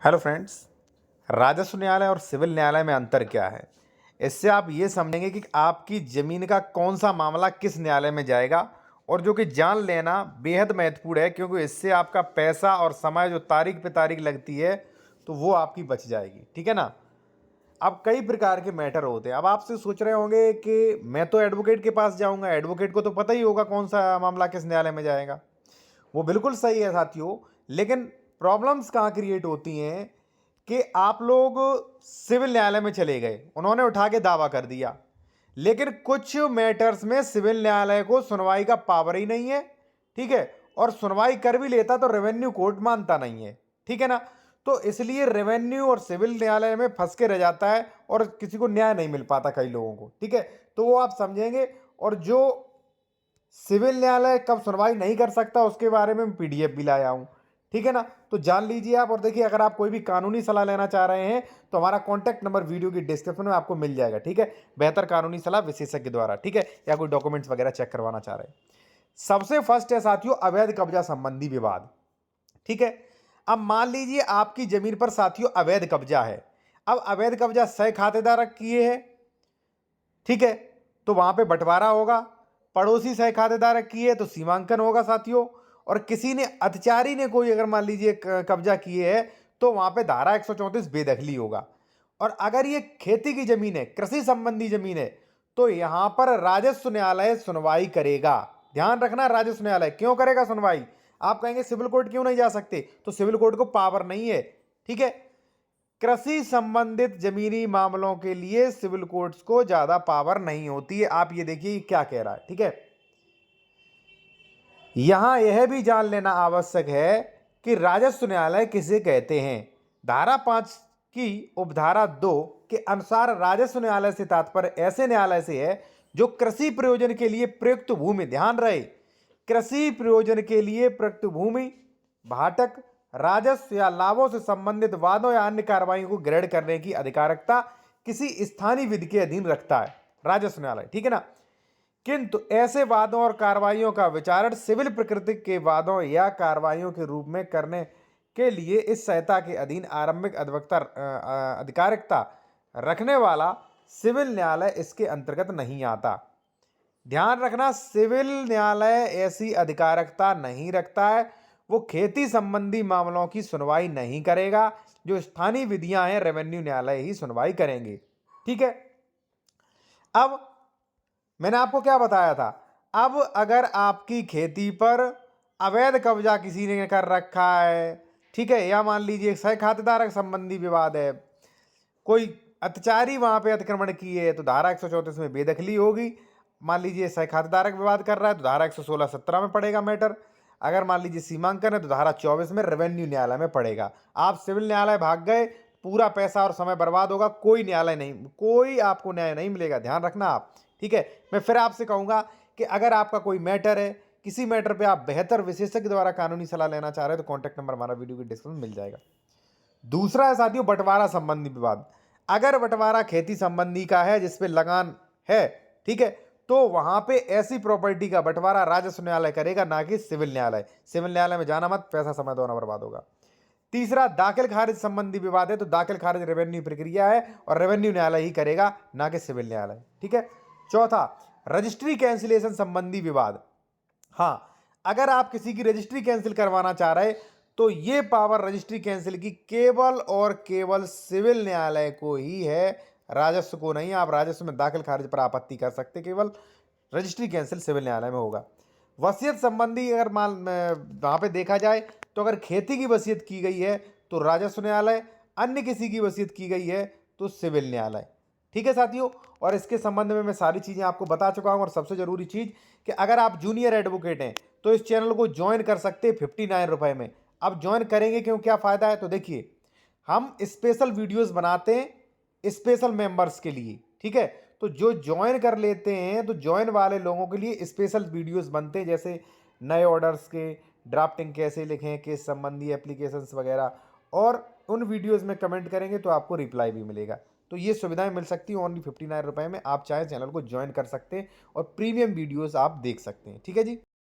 Hello friends. राजस्व न्यायालय और सिविल न्यायालय में अंतर क्या है, इससे आप ये समझेंगे कि आपकी ज़मीन का कौन सा मामला किस न्यायालय में जाएगा। और जो कि जान लेना बेहद महत्वपूर्ण है, क्योंकि इससे आपका पैसा और समय जो तारीख पे तारीख लगती है तो वो आपकी बच जाएगी। ठीक है ना। अब कई प्रकार के मैटर होते हैं। अब आपसे सोच रहे होंगे कि मैं तो एडवोकेट के पास जाऊंगा, एडवोकेट को तो पता ही होगा कौन सा मामला किस न्यायालय में जाएगा। वो बिल्कुल सही है साथियों, लेकिन प्रॉब्लम्स कहाँ क्रिएट होती हैं कि आप लोग सिविल न्यायालय में चले गए, उन्होंने उठा के दावा कर दिया, लेकिन कुछ मैटर्स में सिविल न्यायालय को सुनवाई का पावर ही नहीं है। ठीक है। और सुनवाई कर भी लेता तो रेवेन्यू कोर्ट मानता नहीं है। ठीक है ना। तो इसलिए रेवेन्यू और सिविल न्यायालय में फंस के रह जाता है और किसी को न्याय नहीं मिल पाता कई लोगों को। ठीक है। तो वो आप समझेंगे। और जो सिविल न्यायालय कब सुनवाई नहीं कर सकता उसके बारे में पीडीएफ भी लाया हूं। ठीक है ना। तो जान लीजिए आप। और देखिए, अगर आप कोई भी कानूनी सलाह लेना चाह रहे हैं तो हमारा कॉन्टैक्ट नंबर वीडियो की डिस्क्रिप्शन में आपको मिल जाएगा। ठीक है। बेहतर कानूनी सलाह विशेषज्ञ द्वारा। ठीक है। या कोई डॉक्यूमेंट्स वगैरह चेक करवाना चाह रहे हैं। सबसे फर्स्ट है साथियों अवैध कब्जा संबंधी विवाद। ठीक है। अब मान लीजिए आपकी जमीन पर साथियों अवैध कब्जा है। अब अवैध कब्जा 100 खातेदार किए हैं। ठीक है। तो वहां पे बंटवारा होगा। पड़ोसी सह खातेदार की है तो सीमांकन होगा साथियों। और किसी ने अत्याचारी ने कोई अगर मान लीजिए कब्जा किए है तो वहां पे धारा 134 बेदखली होगा। और अगर ये खेती की जमीन है, कृषि संबंधी जमीन है, तो यहां पर राजस्व न्यायालय सुनवाई करेगा। ध्यान रखना, राजस्व न्यायालय क्यों करेगा सुनवाई। आप कहेंगे सिविल कोर्ट क्यों नहीं जा सकते, तो सिविल कोर्ट को पावर नहीं है। ठीक है। कृषि संबंधित जमीनी मामलों के लिए सिविल कोर्ट्स को ज्यादा पावर नहीं होती है। आप ये देखिए क्या कह रहा है। ठीक है। यहां यह भी जान लेना आवश्यक है कि राजस्व न्यायालय किसे कहते हैं। धारा 5 की उपधारा 2 के अनुसार राजस्व न्यायालय से तात्पर्य ऐसे न्यायालय से है जो कृषि प्रयोजन के लिए प्रयुक्त भूमि, ध्यान रहे, कृषि प्रयोजन के लिए प्रयुक्त भूमि, भाटक, राजस्व या लाभों से संबंधित वादों या अन्य कार्रवाई को ग्रहण करने की अधिकारकता किसी स्थानीय विधि के अधीन रखता है राजस्व न्यायालय। ठीक है ना। किंतु ऐसे वादों और कार्रवाइयों का विचारण सिविल प्रकृति के वादों या कार्रवाइयों के रूप में करने के लिए इस संहिता के अधीन आरंभिक अधिकारिकता रखने वाला सिविल न्यायालय इसके अंतर्गत नहीं आता। ध्यान रखना, सिविल न्यायालय ऐसी अधिकारिकता नहीं रखता है। वो खेती संबंधी मामलों की सुनवाई नहीं करेगा। जो स्थानीय विधियां हैं रेवेन्यू न्यायालय ही सुनवाई करेंगे। ठीक है। अब मैंने आपको क्या बताया था। अब अगर आपकी खेती पर अवैध कब्जा किसी ने कर रखा है, ठीक है, या मान लीजिए सह खातेदार संबंधी विवाद है, कोई अत्याचारी वहां पे अतिक्रमण किए है तो धारा 134 में बेदखली होगी। मान लीजिए सह खातेदारक विवाद कर रहा है तो धारा 116-17 में पड़ेगा मैटर। अगर मान लीजिए सीमांकन है तो धारा 24 में रेवेन्यू न्यायालय में पड़ेगा। आप सिविल न्यायालय भाग गए, पूरा पैसा और समय बर्बाद होगा, कोई न्यायालय नहीं, कोई आपको न्याय नहीं मिलेगा। ध्यान रखना आप। ठीक है। मैं फिर आपसे कहूंगा कि अगर आपका कोई मैटर है, किसी मैटर पे आप बेहतर विशेषज्ञ द्वारा कानूनी सलाह लेना चाह रहे हैं तो कॉन्टैक्ट नंबर हमारा वीडियो की डिस्क्रिप्शन में मिल जाएगा। दूसरा है साथियों बंटवारा संबंधी विवाद। अगर बंटवारा खेती संबंधी का है जिसपे लगान है, ठीक है, तो वहां पे ऐसी प्रॉपर्टी का बंटवारा राजस्व न्यायालय करेगा, ना कि सिविल न्यायालय। सिविल न्यायालय में जाना मत, पैसा समय दोनों बर्बाद होगा। तीसरा दाखिल खारिज संबंधी विवाद है तो दाखिल खारिज रेवेन्यू प्रक्रिया है और रेवेन्यू न्यायालय ही करेगा, ना कि सिविल न्यायालय। ठीक है। चौथा रजिस्ट्री कैंसिलेशन संबंधी विवाद। हाँ, अगर आप किसी की रजिस्ट्री कैंसिल करवाना चाह रहे तो ये पावर रजिस्ट्री कैंसिल की केवल और केवल सिविल न्यायालय को ही है, राजस्व को नहीं। आप राजस्व में दाखिल खारिज पर आपत्ति कर सकते, केवल रजिस्ट्री कैंसिल सिविल न्यायालय में होगा। वसीयत संबंधी अगर वहां पे देखा जाए तो अगर खेती की वसीयत की गई है तो राजस्व न्यायालय, अन्य किसी की वसीयत की गई है तो सिविल न्यायालय। ठीक है साथियों। और इसके संबंध में मैं सारी चीजें आपको बता चुका हूं। और सबसे जरूरी चीज कि अगर आप जूनियर एडवोकेट हैं तो इस चैनल को ज्वाइन कर सकते हैं 59 रुपए में। अब ज्वाइन करेंगे क्यों, क्या फायदा है, तो देखिए, हम स्पेशल वीडियोस बनाते हैं स्पेशल मेंबर्स के लिए। ठीक है। तो जो ज्वाइन कर लेते हैं तो ज्वाइन वाले लोगों के लिए स्पेशल वीडियोस बनते हैं, जैसे नए ऑर्डर्स के ड्राफ्टिंग कैसे लिखें, केस संबंधी एप्लीकेशंस वगैरह। और उन वीडियोस में कमेंट करेंगे तो आपको रिप्लाई भी मिलेगा। तो ये सुविधाएं मिल सकती हैं ओनली 59 रुपए में। आप चाहे चैनल को ज्वाइन कर सकते हैं और प्रीमियम वीडियोस आप देख सकते हैं। ठीक है जी।